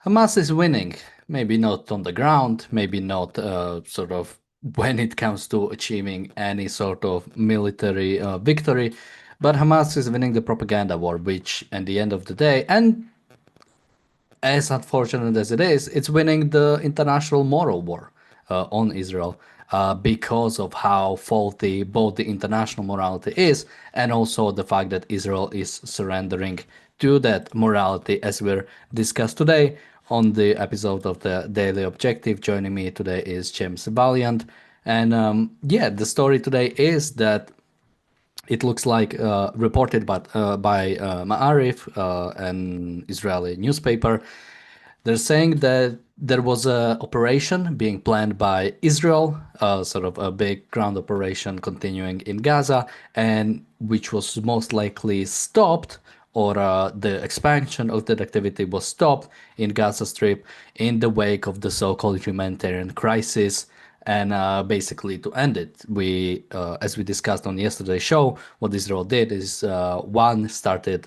Hamas is winning. Maybe not on the ground, maybe not sort of when it comes to achieving any sort of military victory, but Hamas is winning the propaganda war, which, at the end of the day, and as unfortunate as it is, it's winning the international moral war on Israel because of how faulty both the international morality is and also the fact that Israel is surrendering to that morality, as we're discussed today on the episode of the Daily Objective. Joining me today is James Valiant. And yeah, the story today is that it looks like reported by Ma'arif, an Israeli newspaper. They're saying that there was a operation being planned by Israel, sort of a big ground operation continuing in Gaza, and which was most likely stopped, or the expansion of that activity was stopped in Gaza Strip in the wake of the so-called humanitarian crisis. And basically, to end it, as we discussed on yesterday's show, what Israel did is one started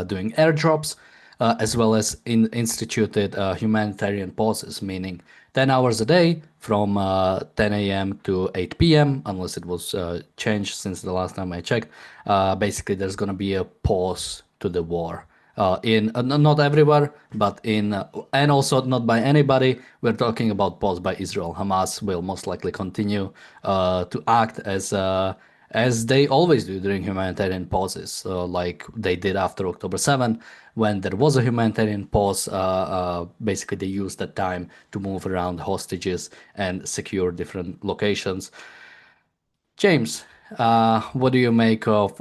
doing airdrops, as well as instituted humanitarian pauses, meaning 10 hours a day from 10 a.m. to 8 p.m., unless it was changed since the last time I checked. Basically, there's going to be a pause to the war. In not everywhere, but in and also not by anybody. We're talking about pause by Israel. Hamas will most likely continue to act as they always do during humanitarian pauses, like they did after October 7, when there was a humanitarian pause. Basically, they used that time to move around hostages and secure different locations. James, what do you make of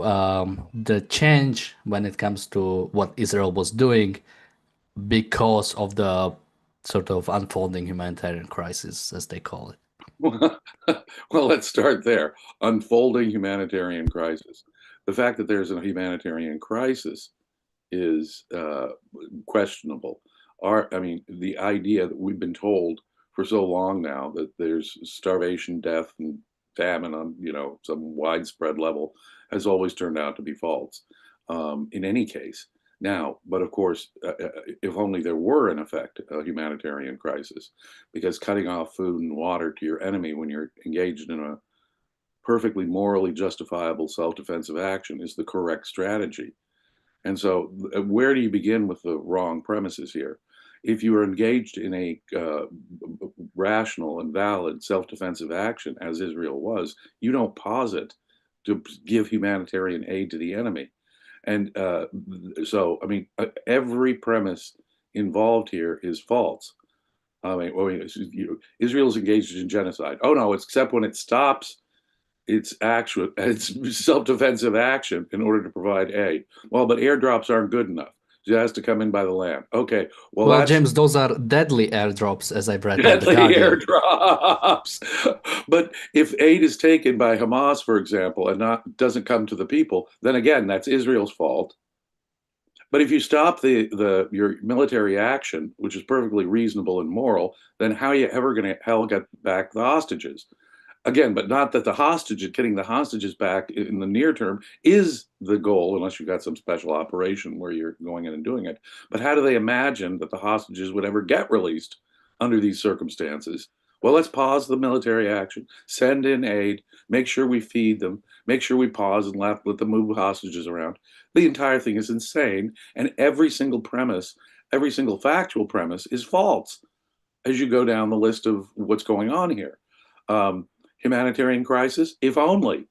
the change when it comes to what Israel was doing because of the sort of unfolding humanitarian crisis, as they call it? Well, let's start there. Unfolding humanitarian crisis. The fact that there's a humanitarian crisis is questionable. I mean, the idea that we've been told for so long now that there's starvation, death, and famine on some widespread level has always turned out to be false. In any case, now, but of course, if only there were in effect a humanitarian crisis, because cutting off food and water to your enemy when you're engaged in a perfectly morally justifiable self-defensive action is the correct strategy. And so, where do you begin with the wrong premises here? If you are engaged in a rational and valid self-defensive action, as Israel was, you don't pause it to give humanitarian aid to the enemy. And so, I mean, every premise involved here is false. Israel's engaged in genocide. Oh no, except when it stops it's self-defensive action in order to provide aid. Well, but airdrops aren't good enough. It has to come in by the land. Okay, well Well, that's James, those are deadly airdrops, as I've read on The deadly Guardian. airdrops. But if aid is taken by Hamas, for example, and not doesn't come to the people, then again, that's Israel's fault. But if you stop the your military action, which is perfectly reasonable and moral, then how are you ever going to hell get back the hostages? Again, but not that the hostage, getting the hostages back in the near term is the goal, unless you've got some special operation where you're going in and doing it. But how do they imagine that the hostages would ever get released under these circumstances? Well, let's pause the military action, send in aid, make sure we feed them, make sure we pause and let them move hostages around. The entire thing is insane. And every single premise, every single factual premise is false as you go down the list of what's going on here. Humanitarian crisis, if only.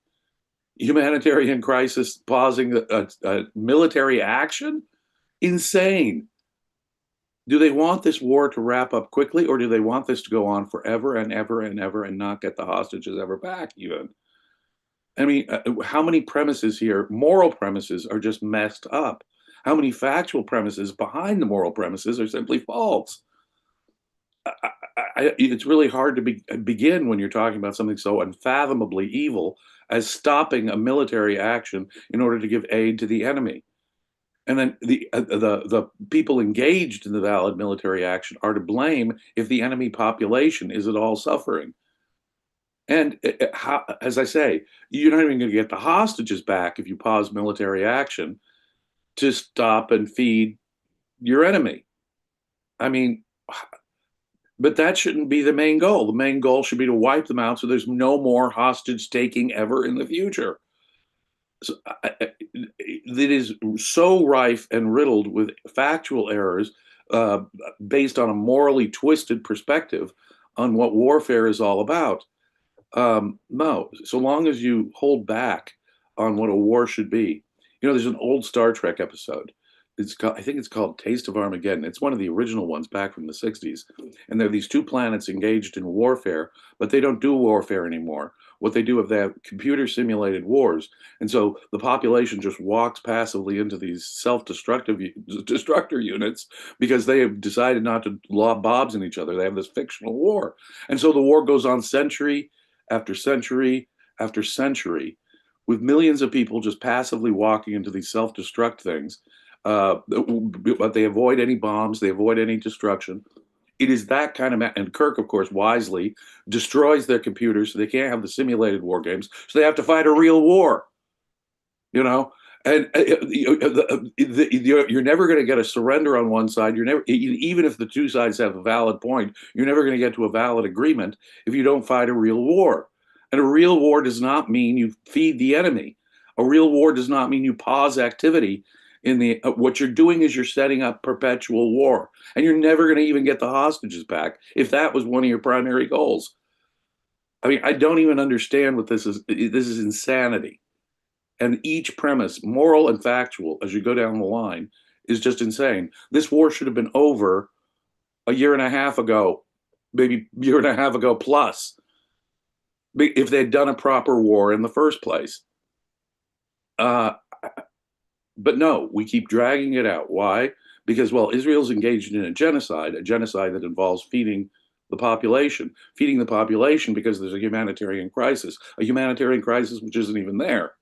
Humanitarian crisis pausing a military action? Insane. Do they want this war to wrap up quickly, or do they want this to go on forever and ever and ever and not get the hostages ever back, even? I mean, how many premises here, moral premises, are just messed up? How many factual premises behind the moral premises are simply false? It's really hard to begin when you're talking about something so unfathomably evil as stopping a military action in order to give aid to the enemy. And then the people engaged in the valid military action are to blame if the enemy population is at all suffering. And as I say, you're not even going to get the hostages back if you pause military action to stop and feed your enemy. I mean, but that shouldn't be the main goal. The main goal should be to wipe them out so there's no more hostage taking ever in the future. So, it is so rife and riddled with factual errors uh, based on a morally twisted perspective on what warfare is all about. No, so long as you hold back on what a war should be. There's an old Star Trek episode. I think it's called Taste of Armageddon. It's one of the original ones back from the 60s. And there are these two planets engaged in warfare, but they don't do warfare anymore. What they do is they have computer simulated wars. And so the population just walks passively into these self-destructive destructor units because they have decided not to lob bombs in each other. They have this fictional war. And so the war goes on century after century after century with millions of people just passively walking into these self-destruct things. But they avoid any bombs, they avoid any destruction. It is that kind of, and Kirk, of course, wisely destroys their computers so they can't have the simulated war games. So they have to fight a real war, you know. And you're never going to get a surrender on one side. You're never, even if the two sides have a valid point, you're never going to get to a valid agreement if you don't fight a real war. And a real war does not mean you feed the enemy. A real war does not mean you pause activity in the what you're doing is you're setting up perpetual war, and you're never going to even get the hostages back if that was one of your primary goals. I mean, I don't even understand what this is. This is insanity. And each premise, moral and factual, as you go down the line, is just insane. This war should have been over a year and a half ago, maybe a year and a half ago plus, if they'd done a proper war in the first place. Uh, but no, we keep dragging it out. Why? Because, well, Israel's engaged in a genocide that involves feeding the population because there's a humanitarian crisis which isn't even there.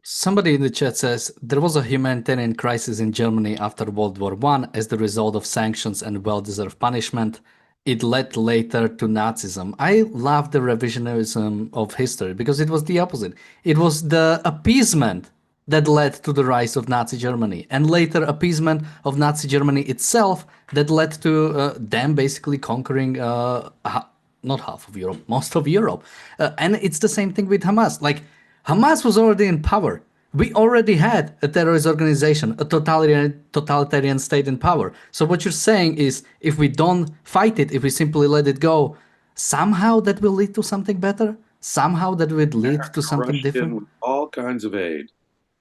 Somebody in the chat says there was a humanitarian crisis in Germany after World War I as the result of sanctions and well-deserved punishment. It led later to Nazism. I love the revisionism of history because it was the opposite. It was the appeasement that led to the rise of Nazi Germany, and later appeasement of Nazi Germany itself that led to them basically conquering not half of Europe, most of Europe. And it's the same thing with Hamas. Like, Hamas was already in power. We already had a terrorist organization, a totalitarian state in power. So what you're saying is, if we don't fight it, if we simply let it go, somehow that will lead to something better? Somehow that would lead America to something rushed in different? with all kinds of aid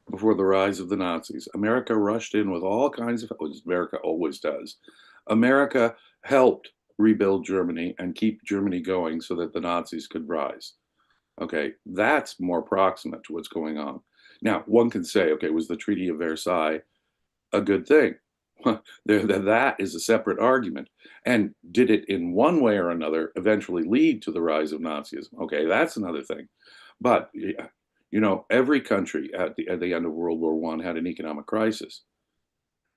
before the rise of the Nazis. America rushed in with all kinds of, as America always does. America helped rebuild Germany and keep Germany going so that the Nazis could rise. Okay, that's more proximate to what's going on. Now, one can say, okay, was the Treaty of Versailles a good thing? That is a separate argument. And did it in one way or another eventually lead to the rise of Nazism? Okay, that's another thing. But every country at the end of World War I had an economic crisis.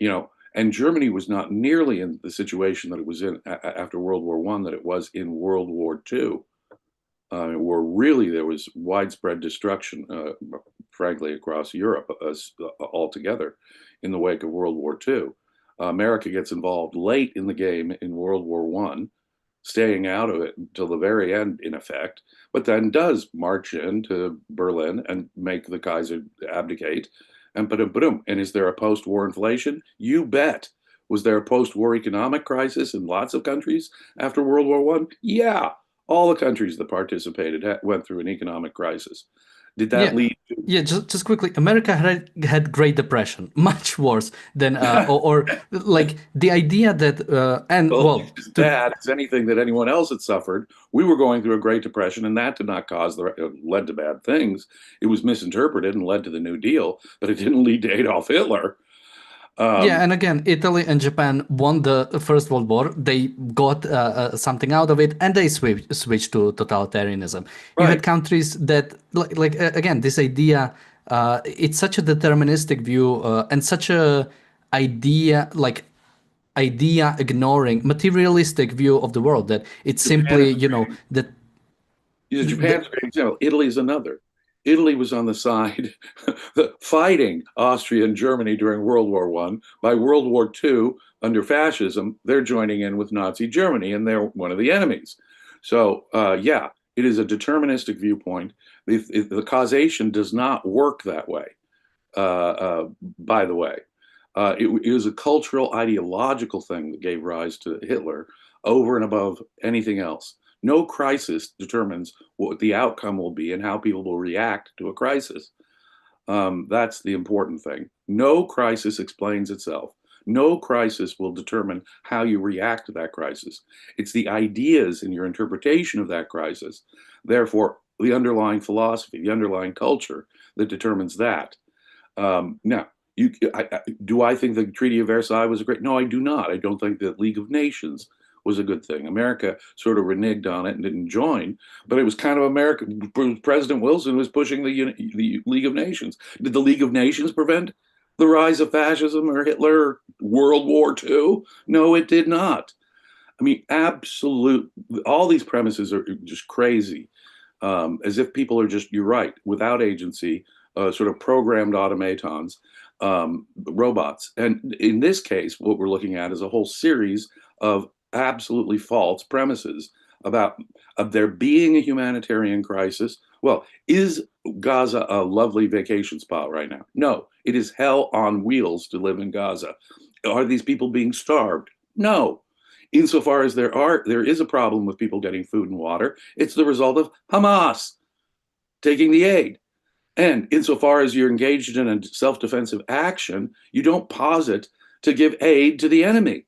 And Germany was not nearly in the situation that it was in after World War I that it was in World War II, where really there was widespread destruction, frankly, across Europe altogether in the wake of World War II. America gets involved late in the game in World War I, staying out of it until the very end, in effect, but then does march into Berlin and make the Kaiser abdicate. And ba-dum. And is there a post-war inflation? You bet. Was there a post-war economic crisis in lots of countries after World War I? Yeah, all the countries that participated went through an economic crisis. Did that Yeah, lead to yeah. Just quickly, America had Great Depression, much worse than or like the idea that and well, well as to bad as anything that anyone else had suffered? We were going through a Great Depression, and that did not cause led to bad things. It was misinterpreted and led to the New Deal, but it didn't lead to Adolf Hitler. yeah, Um, and again, Italy and Japan won the First World War. They got something out of it, and they switched to totalitarianism. You had right. countries that, again, this idea. It's such a deterministic view and such a idea, idea ignoring materialistic view of the world that it's Japan simply, is a great that Japan's a great example. Italy is another. Italy was on the side fighting Austria and Germany during World War One. By World War Two, under fascism, they're joining in with Nazi Germany, and they're one of the enemies. So, yeah, it is a deterministic viewpoint. The causation does not work that way. By the way, it was a cultural, ideological thing that gave rise to Hitler over and above anything else. No crisis determines what the outcome will be and how people will react to a crisis. That's the important thing. No crisis explains itself. No crisis will determine how you react to that crisis. It's the ideas in your interpretation of that crisis, therefore, the underlying philosophy, the underlying culture that determines that. Now, do I think the Treaty of Versailles was a great? No, I do not. I don't think the League of Nations was a good thing. America sort of reneged on it and didn't join, but it was kind of America. President Wilson was pushing the League of Nations. Did the League of Nations prevent the rise of fascism or Hitler or World War II? No, it did not. I mean, absolute. All these premises are just crazy, as if people are just, you're right, without agency, sort of programmed automatons, robots. And in this case, what we're looking at is a whole series of absolutely false premises about there being a humanitarian crisis. Well, is Gaza a lovely vacation spot right now? No, it is hell on wheels to live in Gaza. Are these people being starved? No. Insofar as there is a problem with people getting food and water, it's the result of Hamas taking the aid. And insofar as you're engaged in a self-defensive action, you don't pause it to give aid to the enemy.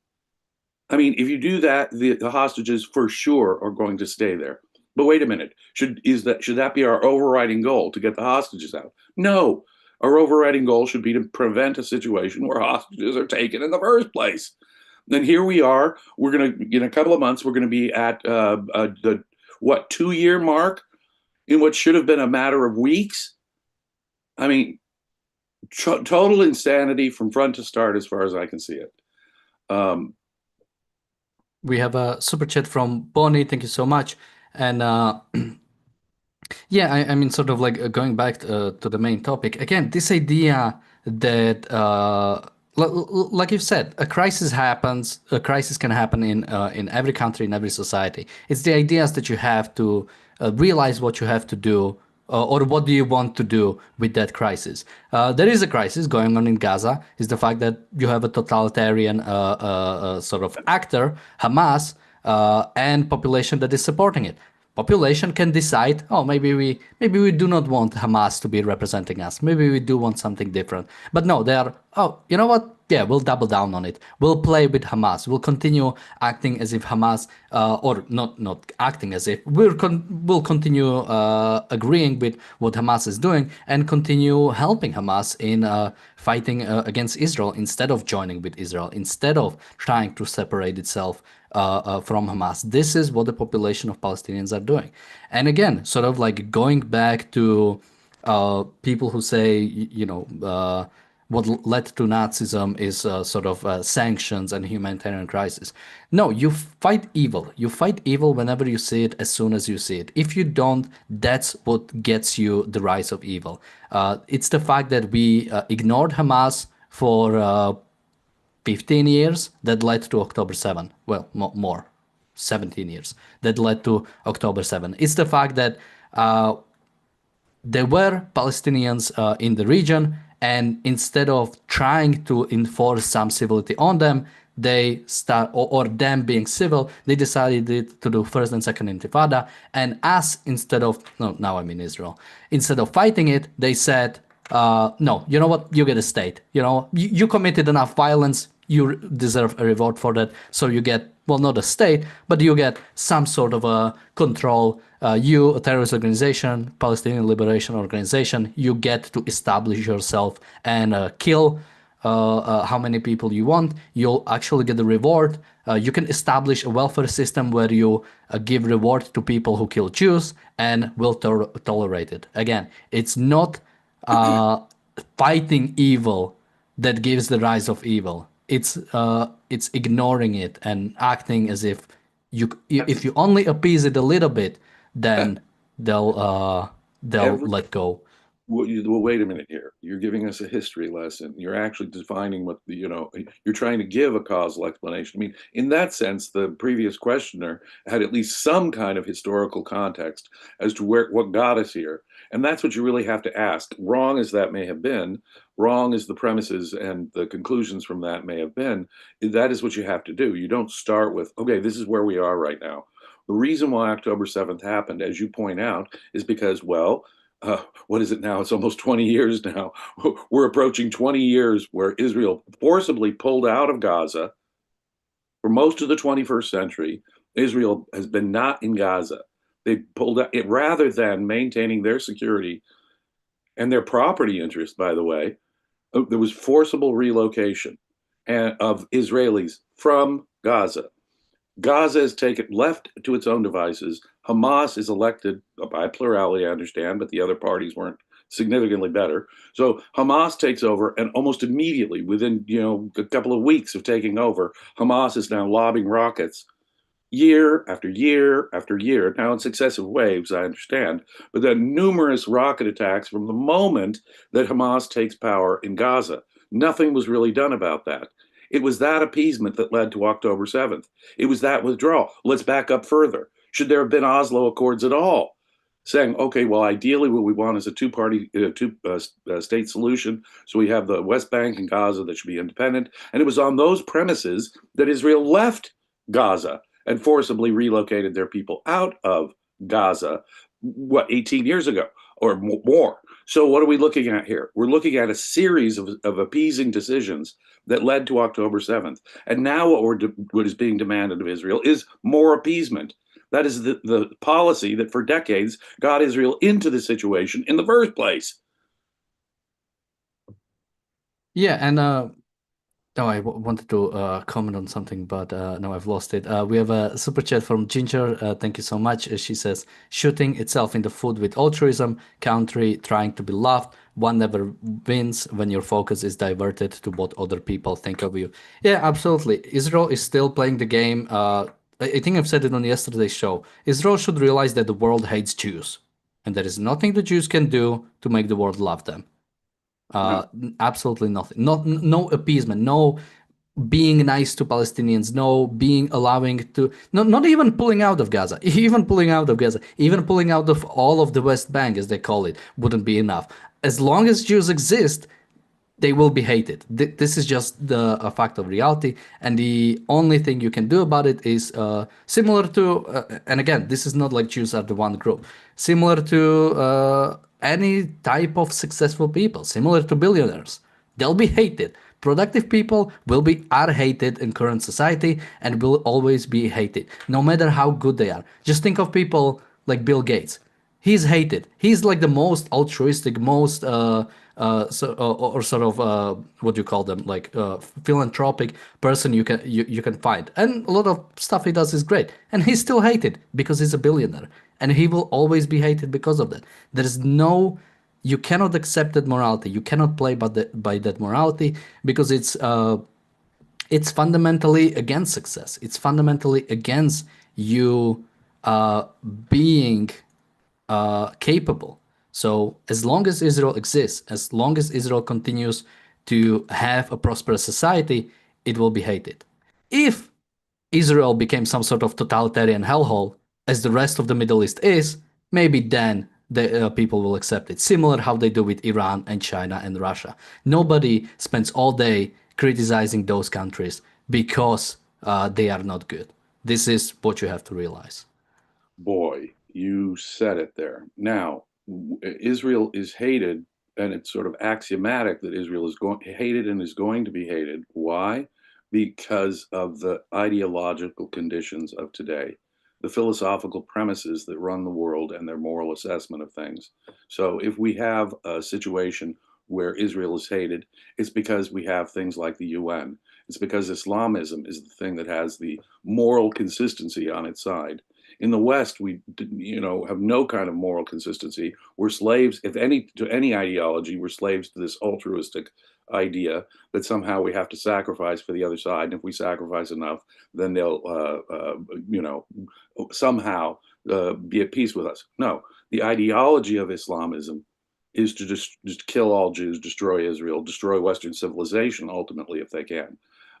I mean, if you do that, the hostages for sure are going to stay there. But wait a minute, should that be our overriding goal, to get the hostages out? No, our overriding goal should be to prevent a situation where hostages are taken in the first place. And here we are. We're going to, in a couple of months, we're going to be at the 2-year mark in what should have been a matter of weeks. I mean, total insanity from front to start, as far as I can see it. We have a super chat from Bonnie. Thank you so much. And yeah, I mean, sort of like going back to the main topic again, this idea that, like you said, a crisis happens. A crisis can happen in every country, in every society. It's the ideas that you have to realize what you have to do, or what do you want to do with that crisis. There is a crisis going on in Gaza. Is the fact that you have a totalitarian sort of actor, Hamas, and population that is supporting it. Population can decide, oh, maybe we do not want Hamas to be representing us. Maybe we do want something different. But no, they are, oh, you know what? Yeah, we'll double down on it. We'll play with Hamas. We'll continue acting as if Hamas, or not acting as if, we'll continue agreeing with what Hamas is doing and continue helping Hamas in fighting against Israel instead of joining with Israel, instead of trying to separate itself from Hamas. This is what the population of Palestinians are doing. And again, sort of like going back to people who say, what led to Nazism is sort of sanctions and humanitarian crisis. No, you fight evil. You fight evil whenever you see it, as soon as you see it. If you don't, that's what gets you the rise of evil. It's the fact that we ignored Hamas for 15 years that led to October 7. Well, more, 17 years that led to October 7. It's the fact that there were Palestinians in the region, and instead of trying to enforce some civility on them, they start, or them being civil, they decided to do first and second intifada, and us, instead of, no, now I'm in Israel, instead of fighting it, they said, no, you know what, you get a state, you committed enough violence, you deserve a reward for that, so you get, well, not a state, but you get some sort of a control. You, a terrorist organization, Palestinian Liberation Organization, you get to establish yourself and kill how many people you want. You'll actually get the reward. You can establish a welfare system where you give reward to people who kill Jews and will tolerate it. Again, it's not fighting evil that gives the rise of evil. It's ignoring it and acting as if you only appease it a little bit, then they'll every, let go. Well, wait a minute here. You're giving us a history lesson. You're actually defining what you're trying to give a causal explanation. I mean, in that sense, the previous questioner had at least some kind of historical context as to what got us here. And that's what you really have to ask. Wrong as that may have been, wrong as the premises and the conclusions from that may have been, that is what you have to do. You don't start with, okay, this is where we are right now. The reason why October 7th happened, as you point out, is because, well, what is it now? It's almost 20 years now. We're approaching 20 years where Israel forcibly pulled out of Gaza. For most of the 21st century, Israel has been not in Gaza. They pulled out it rather than maintaining their security and their property interests, by the way. There was forcible relocation of Israelis from Gaza. Gaza is taken left to its own devices. Hamas is elected by plurality, I understand, but the other parties weren't significantly better. So Hamas takes over, and almost immediately, within a couple of weeks of taking over, Hamas is now lobbing rockets year after year after year, now in successive waves, I understand, but then numerous rocket attacks from the moment that Hamas takes power in Gaza. Nothing was really done about that. It was that appeasement that led to October 7th. It was that withdrawal. Let's back up further. Should there have been Oslo Accords at all? Saying, okay, well, ideally, what we want is a two-state solution. So we have the West Bank and Gaza that should be independent. And it was on those premises that Israel left Gaza and forcibly relocated their people out of Gaza, 18 years ago or more. So what are we looking at here? We're looking at a series of appeasing decisions that led to October 7th. And now what is being demanded of Israel is more appeasement. That is the policy that for decades got Israel into the situation in the first place. Yeah, and no, I wanted to comment on something, but now I've lost it. We have a super chat from Ginger. Thank you so much. She says, shooting itself in the foot with altruism, country trying to be loved. One never wins when your focus is diverted to what other people think of you. Yeah, absolutely. Israel is still playing the game. I think I've said it on yesterday's show. Israel should realize that the world hates Jews, and there is nothing the Jews can do to make the world love them. No. Absolutely nothing. No appeasement. No being nice to Palestinians. No being allowing to. No, not even pulling out of Gaza. Even pulling out of Gaza. Even pulling out of all of the West Bank, as they call it, wouldn't be enough. As long as Jews exist, they will be hated. This is just a fact of reality, and the only thing you can do about it is similar to, and again, this is not like Jews are the one group, similar to any type of successful people, similar to billionaires. They'll be hated. Productive people are hated in current society and will always be hated, no matter how good they are. Just think of people like Bill Gates. He's hated. He's like the most altruistic, most or sort of what do you call them, like philanthropic person you can find. And a lot of stuff he does is great, and he's still hated because he's a billionaire, and he will always be hated because of that. There is no, you cannot accept that morality. You cannot play by that morality because it's fundamentally against success. It's fundamentally against you being capable. So as long as Israel exists, as long as Israel continues to have a prosperous society, it will be hated. If Israel became some sort of totalitarian hellhole, as the rest of the Middle East is, maybe then the people will accept it. Similar how they do with Iran and China and Russia. Nobody spends all day criticizing those countries because they are not good. This is what you have to realize. Boy, you said it there. Now, Israel is hated, and it's sort of axiomatic that Israel is hated and is going to be hated. Why? Because of the ideological conditions of today, the philosophical premises that run the world and their moral assessment of things. So if we have a situation where Israel is hated, it's because we have things like the UN. It's because Islamism is the thing that has the moral consistency on its side. In the West, we have no kind of moral consistency. We're slaves, if any, to any ideology. We're slaves to this altruistic idea that somehow we have to sacrifice for the other side, and if we sacrifice enough, then they'll, somehow be at peace with us. No, the ideology of Islamism is to just kill all Jews, destroy Israel, destroy Western civilization, ultimately, if they can.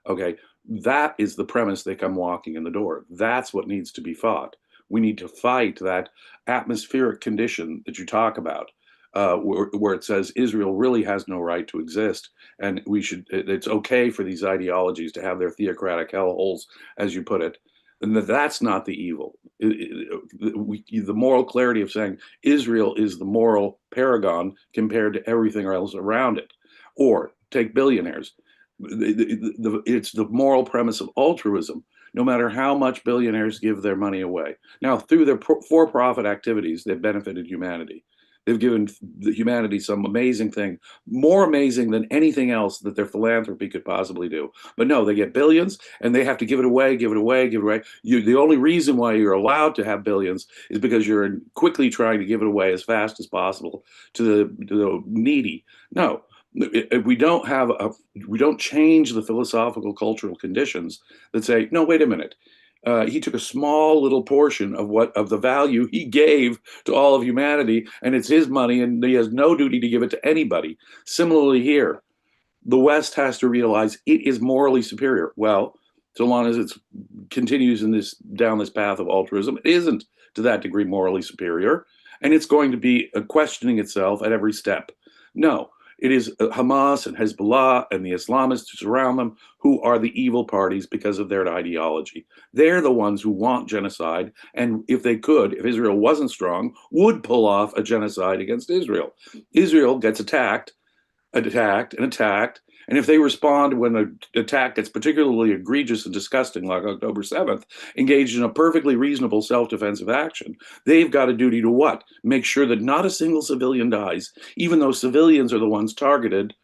Okay, that is the premise they come walking in the door. That's what needs to be fought. We need to fight that atmospheric condition that you talk about, where it says Israel really has no right to exist, and it's okay for these ideologies to have their theocratic hellholes, as you put it, and that's not the evil. The moral clarity of saying Israel is the moral paragon compared to everything else around it. Or take billionaires. It's the moral premise of altruism. No matter how much billionaires give their money away. Now, through their for-profit activities, they've benefited humanity. They've given humanity some amazing thing, more amazing than anything else that their philanthropy could possibly do. But no, they get billions and they have to give it away, give it away, give it away. The only reason why you're allowed to have billions is because you're quickly trying to give it away as fast as possible to the needy. No, we don't change the philosophical cultural conditions that say, no, wait a minute. He took a small little portion of the value he gave to all of humanity, and it's his money, and he has no duty to give it to anybody. Similarly, here, the West has to realize it is morally superior. Well, so long as it continues down this path of altruism, it isn't to that degree morally superior, and it's going to be questioning itself at every step. No, it is Hamas and Hezbollah and the Islamists who surround them who are the evil parties because of their ideology. They're the ones who want genocide, and if they could, if Israel wasn't strong, would pull off a genocide against Israel. Israel gets attacked, and attacked, and if they respond when an attack gets particularly egregious and disgusting, like October 7th, engaged in a perfectly reasonable self-defensive action, they've got a duty to what? Make sure that not a single civilian dies, even though civilians are the ones targeted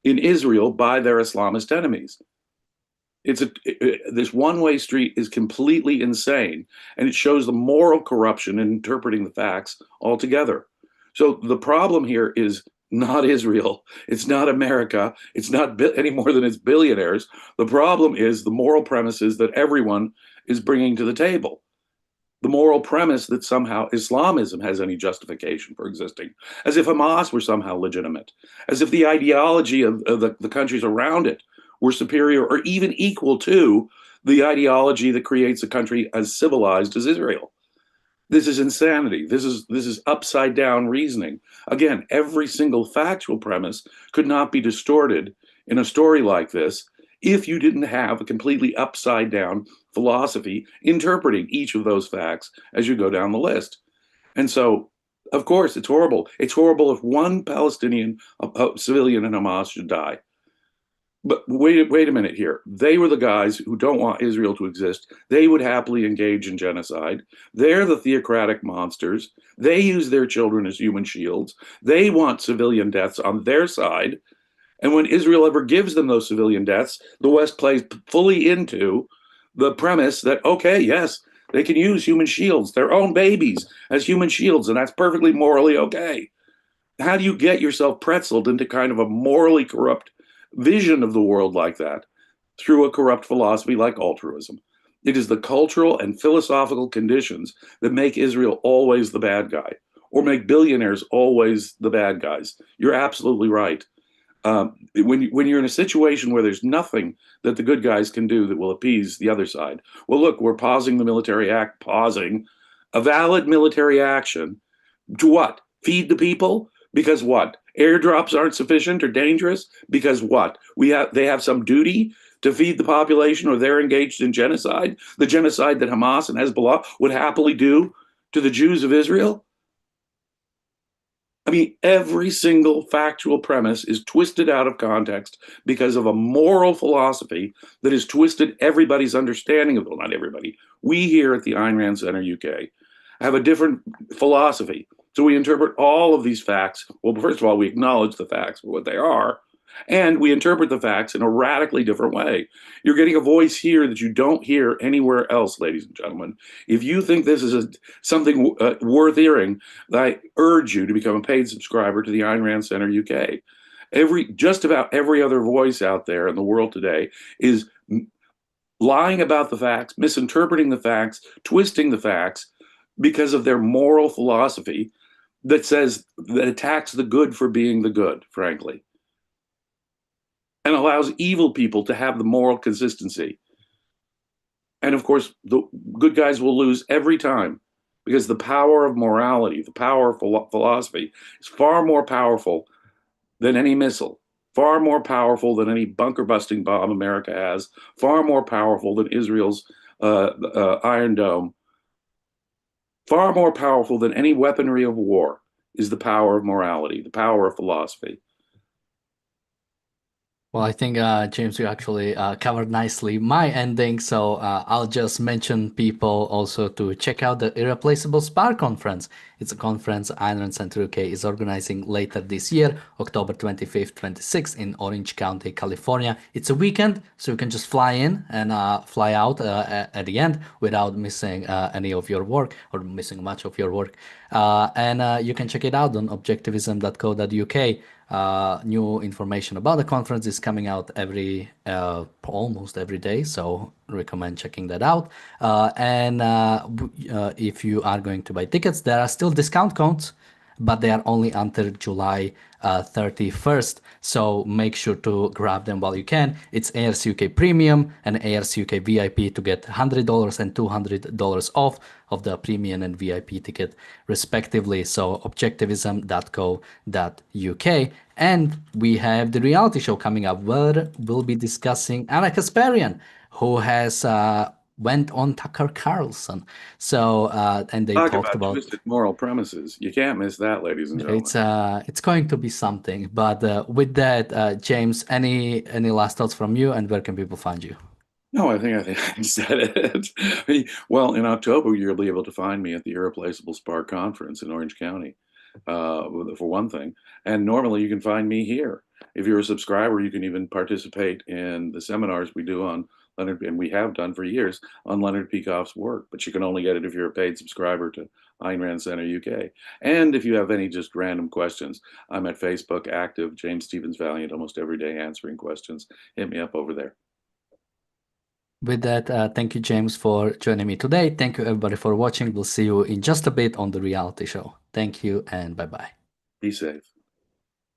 in Israel by their Islamist enemies. This one-way street is completely insane, and it shows the moral corruption in interpreting the facts altogether. So the problem here is not Israel. It's not America. It's not any more than it's billionaires. The problem is the moral premises that everyone is bringing to the table. The moral premise that somehow Islamism has any justification for existing, as if Hamas were somehow legitimate, as if the ideology of the countries around it were superior or even equal to the ideology that creates a country as civilized as Israel. This is insanity. This is upside down reasoning. Again, every single factual premise could not be distorted in a story like this if you didn't have a completely upside down philosophy interpreting each of those facts as you go down the list. And so, of course, it's horrible. It's horrible if one Palestinian civilian in Hamas should die. But wait a minute here. They were the guys who don't want Israel to exist. They would happily engage in genocide. They're the theocratic monsters. They use their children as human shields. They want civilian deaths on their side. And when Israel ever gives them those civilian deaths, the West plays fully into the premise that, okay, yes, they can use human shields, their own babies as human shields, and that's perfectly morally okay. How do you get yourself pretzeled into kind of a morally corrupt vision of the world like that through a corrupt philosophy like altruism? It is the cultural and philosophical conditions that make Israel always the bad guy, or make billionaires always the bad guys. You're absolutely right. When you're in a situation where there's nothing that the good guys can do that will appease the other side, well, look, we're pausing the military act, pausing a valid military action to what? Feed the people? Because what? Airdrops aren't sufficient or dangerous? Because what? They have some duty to feed the population, or they're engaged in genocide? The genocide that Hamas and Hezbollah would happily do to the Jews of Israel? I mean, every single factual premise is twisted out of context because of a moral philosophy that has twisted everybody's understanding of it. Well, not everybody. We here at the Ayn Rand Center UK have a different philosophy. So we interpret all of these facts. Well, first of all, we acknowledge the facts for what they are, and we interpret the facts in a radically different way. You're getting a voice here that you don't hear anywhere else, ladies and gentlemen. If you think this is something worth hearing, I urge you to become a paid subscriber to the Ayn Rand Center UK. Just about every other voice out there in the world today is lying about the facts, misinterpreting the facts, twisting the facts because of their moral philosophy that says that attacks the good for being the good, frankly, and allows evil people to have the moral consistency. And of course, the good guys will lose every time because the power of morality, the power of philosophy is far more powerful than any missile, far more powerful than any bunker busting bomb America has, far more powerful than Israel's Iron Dome, far more powerful than any weaponry of war is the power of morality, the power of philosophy. Well, I think James, you actually covered nicely my ending, so I'll just mention people also to check out the Irreplaceable Spark Conference. It's a conference Ayn Rand Center UK is organizing later this year, October 25th, 26th in Orange County, California. It's a weekend, so you can just fly in and fly out at the end without missing any of your work or missing much of your work. And you can check it out on objectivism.co.uk. New information about the conference is coming out almost every day, so recommend checking that out. And if you are going to buy tickets, there are still discount codes, but they are only until July 31st. So make sure to grab them while you can. It's ARCUK Premium and ARCUK VIP to get $100 and $200 off of the premium and VIP ticket, respectively. So objectivism.co.uk. And we have the reality show coming up where we'll be discussing Anna Kasparian, who has went on Tucker Carlson. So and they Talk talked about about twisted moral premises. You can't miss that, ladies and gentlemen. it's going to be something. But with that, James, any last thoughts from you, and where can people find you? No, I think I said it. Well, in October, you'll be able to find me at the Irreplaceable Spark Conference in Orange County, for one thing. And normally you can find me here. If you're a subscriber, you can even participate in the seminars we do on Leonard, and we have done for years, on Leonard Peikoff's work. But you can only get it if you're a paid subscriber to Ayn Rand Center UK. And if you have any just random questions, I'm at Facebook active, James Stevens Valiant, almost every day answering questions. Hit me up over there. With that, thank you, James, for joining me today. Thank you, everybody, for watching. We'll see you in just a bit on the reality show. Thank you, and bye bye. Be safe.